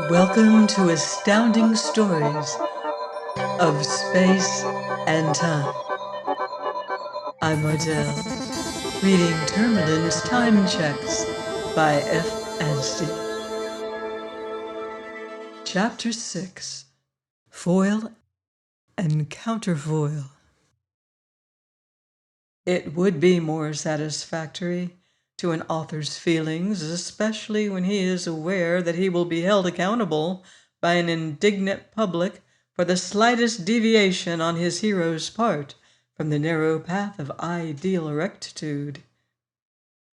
Welcome to Astounding Stories of Space and Time. I'm Odell, reading Tourmalin's Time Cheques by F. Anstey. Chapter 6: Foil and Counterfoil. It would be more satisfactory to an author's feelings, especially when he is aware that he will be held accountable by an indignant public for the slightest deviation on his hero's part from the narrow path of ideal rectitude.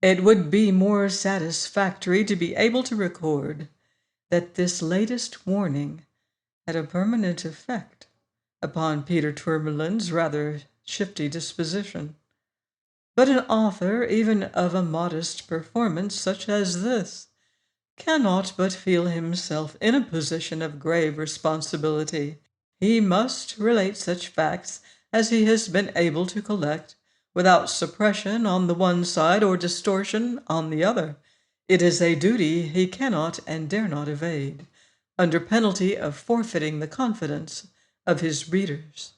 It would be more satisfactory to be able to record that this latest warning had a permanent effect upon Peter Tourmalin's rather shifty disposition. But an author, even of a modest performance such as this, cannot but feel himself in a position of grave responsibility. He must relate such facts as he has been able to collect, without suppression on the one side or distortion on the other. It is a duty he cannot and dare not evade, under penalty of forfeiting the confidence of his readers.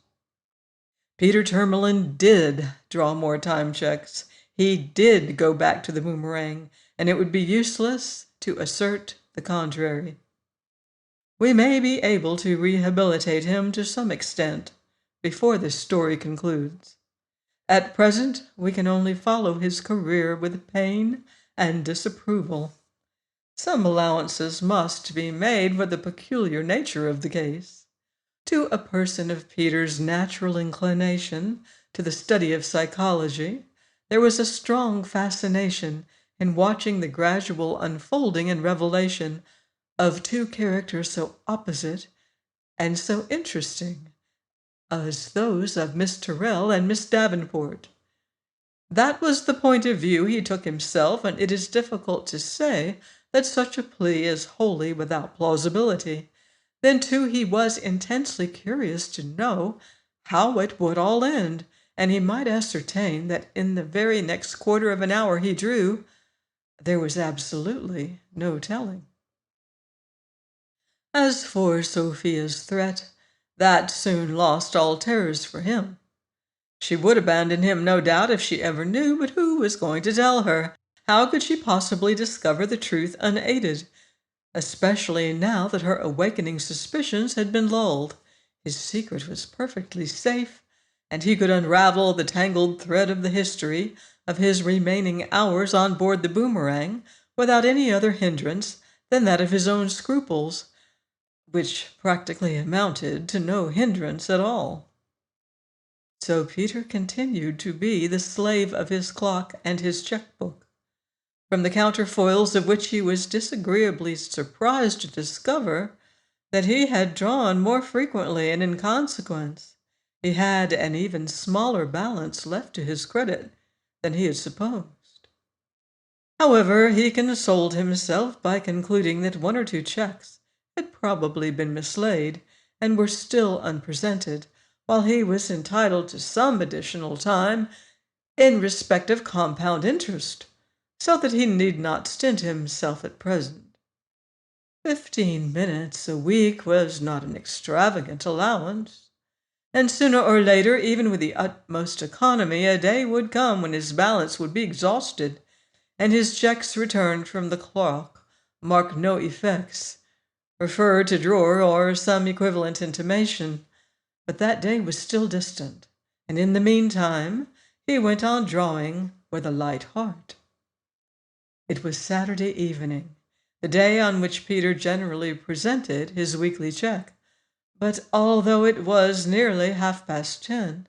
Peter Tourmalin did draw more time cheques. He did go back to the boomerang, and it would be useless to assert the contrary. We may be able to rehabilitate him to some extent before this story concludes. At present, we can only follow his career with pain and disapproval. Some allowances must be made for the peculiar nature of the case. To a person of Peter's natural inclination to the study of psychology, there was a strong fascination in watching the gradual unfolding and revelation of two characters so opposite and so interesting as those of Miss Tyrrell and Miss Davenport. That was the point of view he took himself, and it is difficult to say that such a plea is wholly without plausibility. Then, too, he was intensely curious to know how it would all end, and he might ascertain that in the very next quarter of an hour he drew, there was absolutely no telling. As for Sophia's threat, that soon lost all terrors for him. She would abandon him, no doubt, if she ever knew, but who was going to tell her? How could she possibly discover the truth unaided? Especially now that her awakening suspicions had been lulled. His secret was perfectly safe, and he could unravel the tangled thread of the history of his remaining hours on board the boomerang without any other hindrance than that of his own scruples, which practically amounted to no hindrance at all. So Peter continued to be the slave of his clock and his checkbook, from the counterfoils of which he was disagreeably surprised to discover that he had drawn more frequently, and in consequence he had an even smaller balance left to his credit than he had supposed. However, he consoled himself by concluding that one or two cheques had probably been mislaid and were still unpresented, while he was entitled to some additional time in respect of compound interest, so that he need not stint himself at present. 15 minutes a week was not an extravagant allowance, and sooner or later, even with the utmost economy, a day would come when his balance would be exhausted, and his cheques returned from the clock mark no effects, refer to drawer, or some equivalent intimation. But that day was still distant, and in the meantime he went on drawing with a light heart. It was Saturday evening, the day on which Peter generally presented his weekly cheque, but although it was nearly 10:30,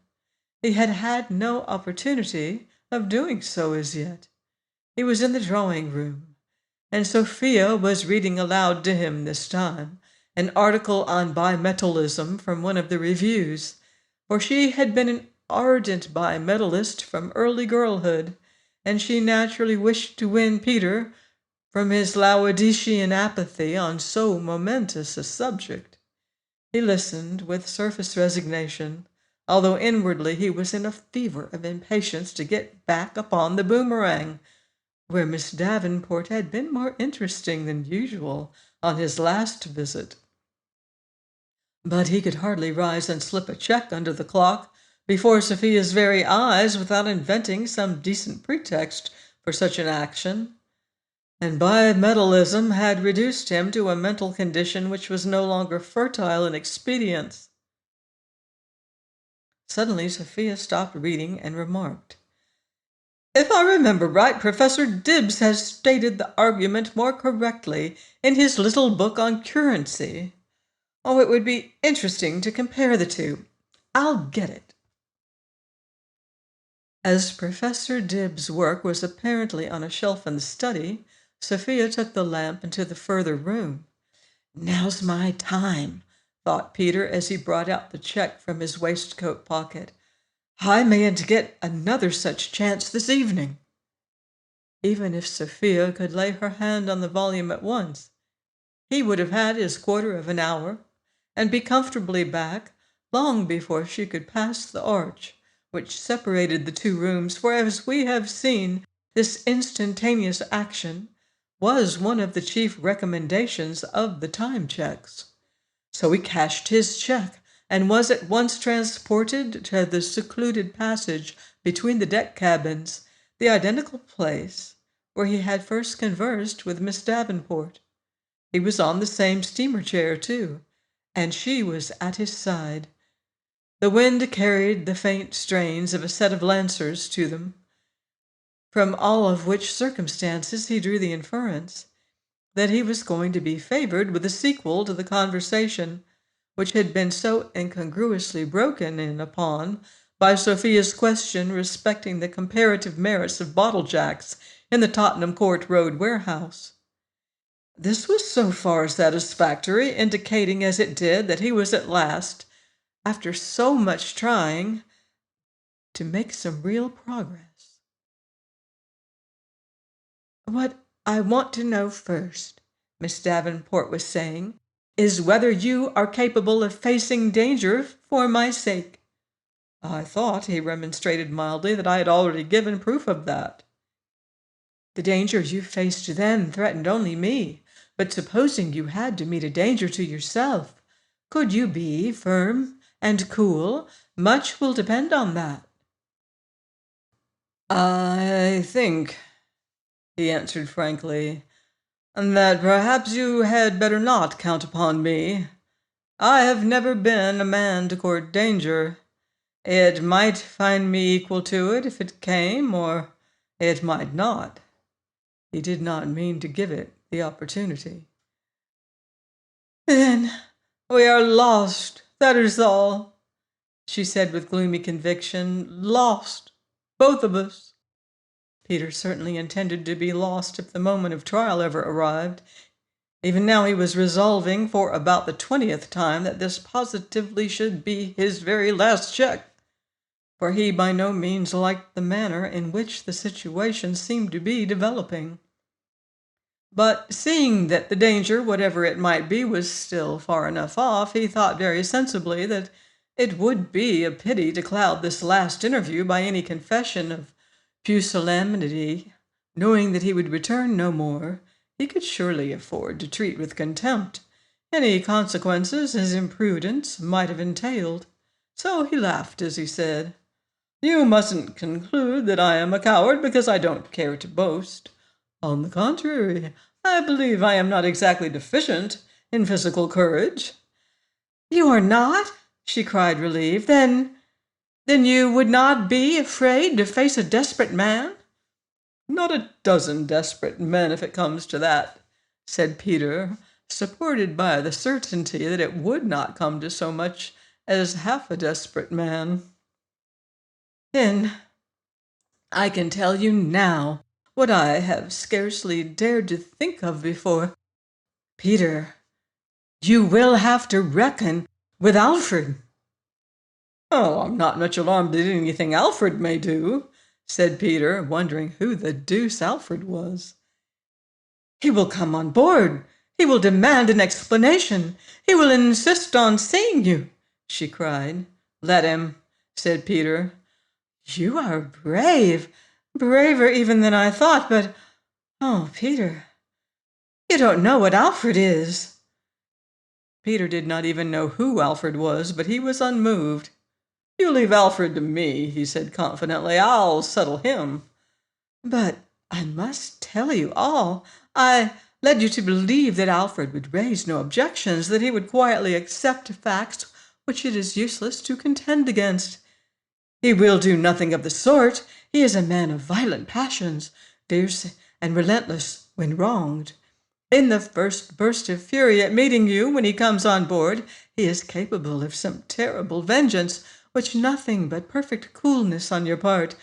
he had had no opportunity of doing so as yet. He was in the drawing-room, and Sophia was reading aloud to him this time an article on bimetallism from one of the reviews, for she had been an ardent bimetalist from early girlhood, and she naturally wished to win Peter from his Laodicean apathy on so momentous a subject. He listened with surface resignation, although inwardly he was in a fever of impatience to get back upon the boomerang. where Miss Davenport had been more interesting than usual on his last visit. But he could hardly rise and slip a check under the clock before Sophia's very eyes without inventing some decent pretext for such an action, and bimetallism had reduced him to a mental condition which was no longer fertile in expedients. Suddenly Sophia stopped reading and remarked, "If I remember right, Professor Dibbs has stated the argument more correctly in his little book on currency. Oh, it would be interesting to compare the two. I'll get it." As Professor Dibbs' work was apparently on a shelf in the study, Sophia took the lamp into the further room. "Now's my time," thought Peter as he brought out the check from his waistcoat pocket. "I mayn't get another such chance this evening." Even if Sophia could lay her hand on the volume at once, he would have had his quarter of an hour, and be comfortably back long before she could pass the arch which separated the two rooms, for as we have seen, this instantaneous action was one of the chief recommendations of the time checks. So he cashed his check and was at once transported to the secluded passage between the deck cabins, the identical place where he had first conversed with Miss Davenport. He was on the same steamer chair, too, and she was at his side. The wind carried the faint strains of a set of lancers to them, from all of which circumstances he drew the inference that he was going to be favored with a sequel to the conversation which had been so incongruously broken in upon by Sophia's question respecting the comparative merits of bottle jacks in the Tottenham Court Road warehouse. This was so far satisfactory, indicating as it did that he was at last, after so much trying, to make some real progress. "What I want to know first," Miss Davenport was saying, "is whether you are capable of facing danger for my sake." "I thought," he remonstrated mildly, "that I had already given proof of that." "The danger you faced then threatened only me, but supposing you had to meet a danger to yourself, could you be firm and cool? Much will depend on that." "I think," he answered frankly, "that perhaps you had better not count upon me. I have never been a man to court danger. It might find me equal to it if it came, or it might not." He did not mean to give it the opportunity. "Then we are lost, that is all," she said with gloomy conviction. "Lost, both of us." Peter certainly intended to be lost if the moment of trial ever arrived. Even now he was resolving for about the 20th time that this positively should be his very last check, for he by no means liked the manner in which the situation seemed to be developing. But seeing that the danger, whatever it might be, was still far enough off, he thought very sensibly that it would be a pity to cloud this last interview by any confession of pusillanimity. Knowing that he would return no more, he could surely afford to treat with contempt any consequences his imprudence might have entailed. So he laughed as he said, "You mustn't conclude that I am a coward because I don't care to boast. On the contrary, I believe I am not exactly deficient in physical courage." "You are not?" she cried, relieved. Then you would not be afraid to face a desperate man?" "Not a dozen desperate men, if it comes to that," said Peter, supported by the certainty that it would not come to so much as half a desperate man. "Then I can tell you now what I have scarcely dared to think of before. Peter, you will have to reckon with Alfred." "Oh, I'm not much alarmed at anything Alfred may do," said Peter, wondering who the deuce Alfred was. "He will come on board. He will demand an explanation. He will insist on seeing you," she cried. "Let him," said Peter. "You are brave, braver even than I thought, but Oh, Peter, you don't know what Alfred is." Peter did not even know who Alfred was, but he was unmoved. "You leave Alfred to me," he said confidently. "I'll settle him." "But I must tell you all. I led you to believe that Alfred would raise no objections, that he would quietly accept facts which it is useless to contend against. He will do nothing of the sort. He is a man of violent passions, fierce and relentless when wronged. In the first burst of fury at meeting you, when he comes on board, he is capable of some terrible vengeance, which nothing but perfect coolness on your part,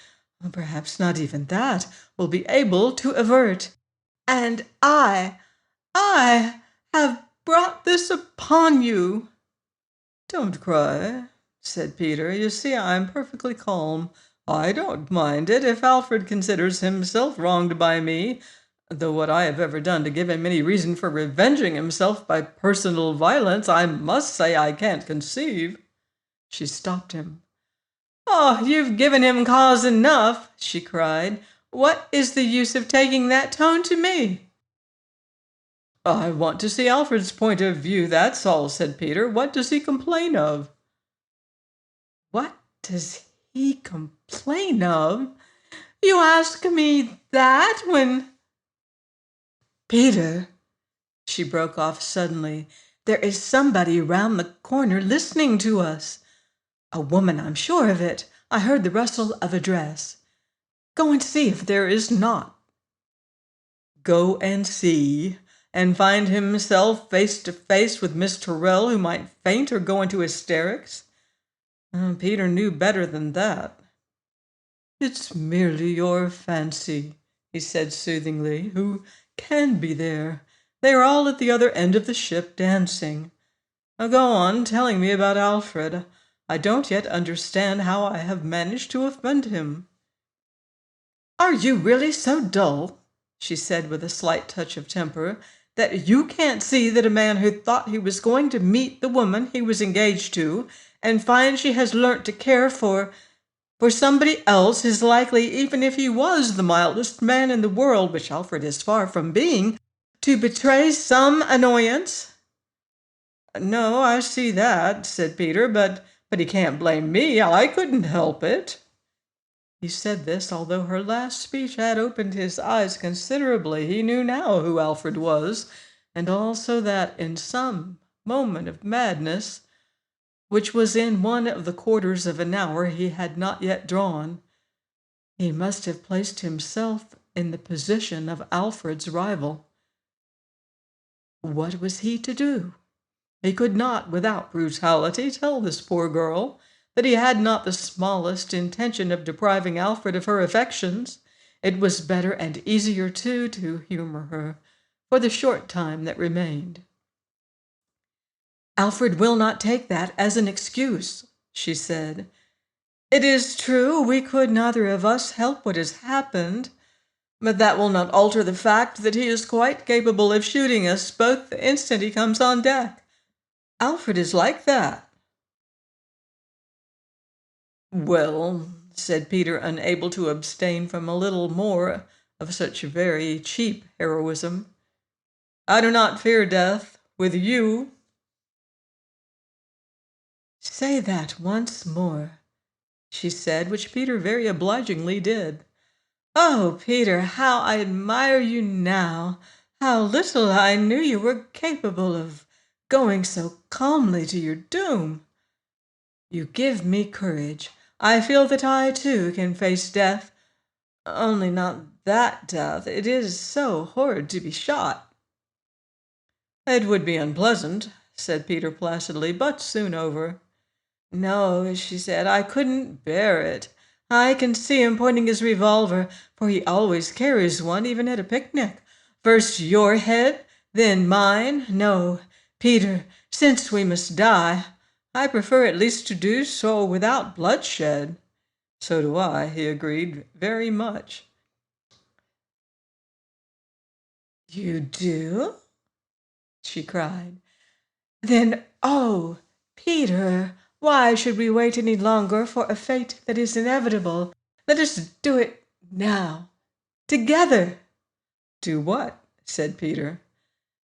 perhaps not even that, will be able to avert. And I have brought this upon you." "Don't cry," said Peter. "You see, I'm perfectly calm. I don't mind it if Alfred considers himself wronged by me, though what I have ever done to give him any reason for revenging himself by personal violence, I must say I can't conceive." She stopped him. "Oh, you've given him cause enough," she cried. "What is the use of taking that tone to me?" "I want to see Alfred's point of view, that's all," said Peter. "What does he complain of?" "What does he complain of? You ask me that when—" "Peter," she broke off suddenly, "there is somebody round the corner listening to us. A woman, I'm sure of it. I heard the rustle of a dress. Go and see if there is not." Go and see, and find himself face to face with Miss Tyrrell, who might faint or go into hysterics? Peter knew better than that. "It's merely your fancy," he said soothingly. "Who can be there? They are all at the other end of the ship dancing. Now go on telling me about Alfred. I don't yet understand how I have managed to offend him." "Are you really so dull," she said with a slight touch of temper, "that you can't see that a man who thought he was going to meet the woman he was engaged to, and find she has learnt to care for somebody else, is likely, even if he was the mildest man in the world, which Alfred is far from being, to betray some annoyance?" "No, I see that," said Peter, but he can't blame me. I couldn't help it." He said this, although her last speech had opened his eyes considerably. He knew now who Alfred was, and also that in some moment of madness, which was in one of the quarters of an hour he had not yet drawn, he must have placed himself in the position of Alfred's rival. What was he to do? He could not, without brutality, tell this poor girl that he had not the smallest intention of depriving Alfred of her affections. It was better and easier, too, to humor her for the short time that remained. "Alfred will not take that as an excuse," she said. "It is true we could neither of us help what has happened, but that will not alter the fact that he is quite capable of shooting us both the instant he comes on deck. Alfred is like that." "Well," said Peter, unable to abstain from a little more of such very cheap heroism, "I do not fear death with you." "Say that once more," she said, which Peter very obligingly did. "Oh, Peter, how I admire you now! How little I knew you were capable of going so calmly to your doom! You give me courage. I feel that I, too, can face death. Only not that death. It is so horrid to be shot." "It would be unpleasant," said Peter placidly, "but soon over." "No," she said, "I couldn't bear it. I can see him pointing his revolver, for he always carries one, even at a picnic. First your head, then mine. No, Peter, since we must die, I prefer at least to do so without bloodshed." "So do I," he agreed, "very much." "You do?" she cried. "Then, oh, Peter, why should we wait any longer for a fate that is inevitable? Let us do it now, together." Do what? Said Peter.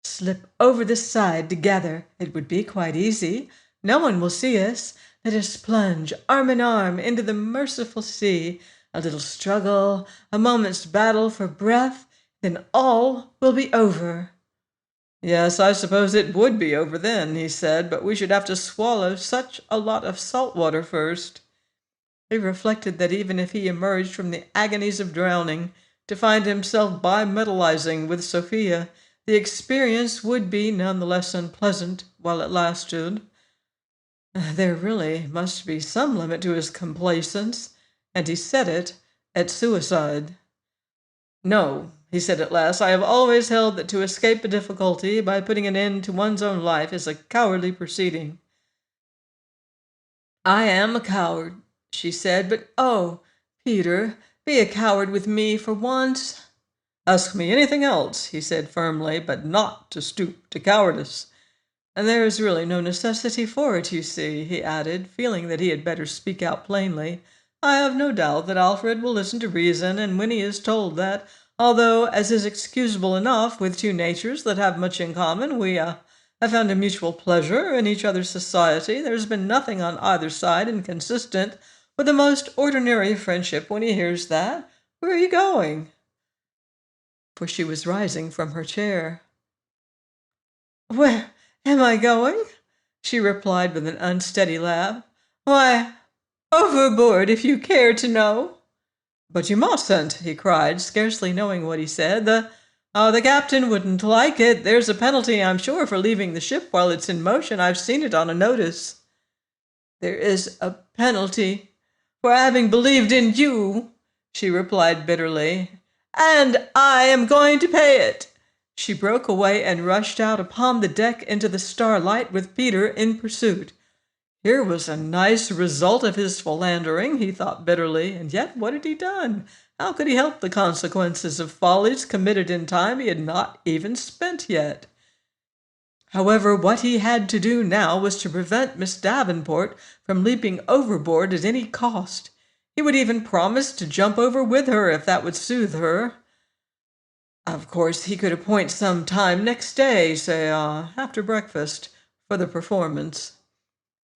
Slip over the side together. It would be quite easy. No one will see us. Let us plunge arm in arm into the merciful sea. A little struggle, a moment's battle for breath, then all will be over. Yes, I suppose it would be over then, he said, but we should have to swallow such a lot of salt water first. He reflected that even if he emerged from the agonies of drowning to find himself bimetalizing with Sophia, the experience would be none the less unpleasant while it lasted. There really must be some limit to his complacence, and he set it at suicide. No, he said at last, I have always held that to escape a difficulty by putting an end to one's own life is a cowardly proceeding. I am a coward, she said, but oh, Peter, be a coward with me for once. Ask me anything else, he said firmly, but not to stoop to cowardice. And there is really no necessity for it, you see, he added, feeling that he had better speak out plainly. I have no doubt that Alfred will listen to reason, and when he is told that, although, as is excusable enough with two natures that have much in common, we have found a mutual pleasure in each other's society, there has been nothing on either side inconsistent with the most ordinary friendship. When he hears that, where are you going? For she was rising from her chair. Where am I going? She replied with an unsteady laugh. Why, overboard, if you care to know. But you mustn't, he cried, scarcely knowing what he said. The captain wouldn't like it. There's a penalty, I'm sure, for leaving the ship while it's in motion. I've seen it on a notice. There is a penalty for having believed in you, she replied bitterly, and I am going to pay it. She broke away and rushed out upon the deck into the starlight with Peter in pursuit. Here was a nice result of his philandering, he thought bitterly, and yet what had he done? How could he help the consequences of follies committed in time he had not even spent yet? However, what he had to do now was to prevent Miss Davenport from leaping overboard at any cost. He would even promise to jump over with her if that would soothe her. Of course, he could appoint some time next day, say, after breakfast, for the performance.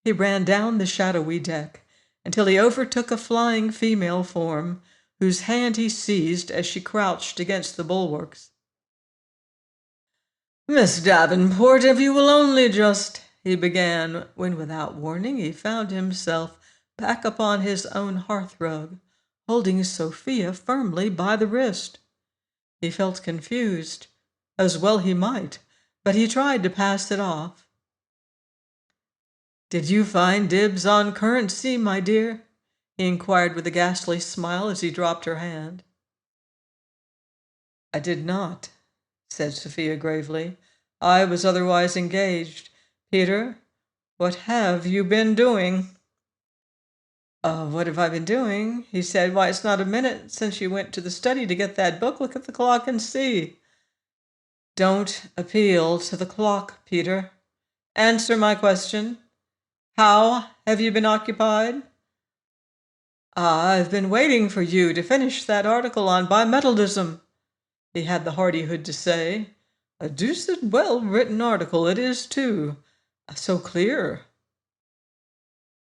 He ran down the shadowy deck until he overtook a flying female form, whose hand he seized as she crouched against the bulwarks. Miss Davenport, if you will only just, he began, when without warning he found himself back upon his own hearthrug, holding Sophia firmly by the wrist. He felt confused, as well he might, but he tried to pass it off. Did you find dibs on currency, my dear? He inquired with a ghastly smile as he dropped her hand. I did not, said Sophia gravely. I was otherwise engaged. Peter, what have you been doing? What have I been doing? He said. Why, it's not a minute since you went to the study to get that book. Look at the clock and see. Don't appeal to the clock, Peter. Answer my question. How have you been occupied? I've been waiting for you to finish that article on bimetallism, he had the hardihood to say. A deuced well-written article it is, too. So clear.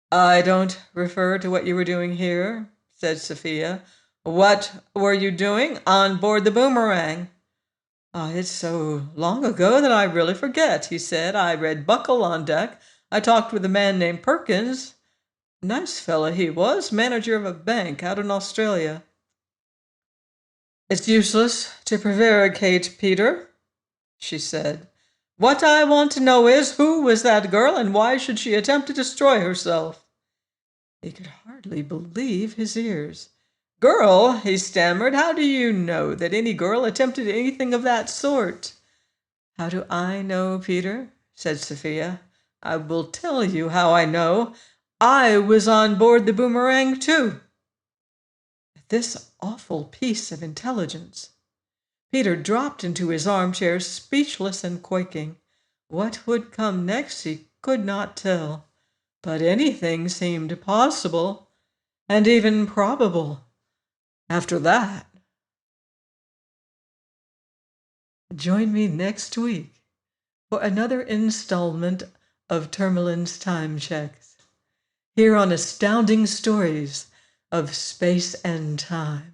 I don't refer to what you were doing here, said Sophia. What were you doing on board the Boomerang? It's so long ago that I really forget, he said. I read Buckle on deck. I talked with a man named Perkins. Nice fellow he was, manager of a bank out in Australia. It's useless to prevaricate, Peter, she said. What I want to know is, who was that girl, and why should she attempt to destroy herself? He could hardly believe his ears. Girl, he stammered, how do you know that any girl attempted anything of that sort? How do I know, Peter? Said Sophia. I will tell you how I know. I was on board the Boomerang, too. This awful piece of intelligence. Peter dropped into his armchair, speechless and quaking. What would come next he could not tell, but anything seemed possible, and even probable, after that. Join me next week for another installment of Tourmalin's Time Cheques, here on Astounding Stories of Space and Time.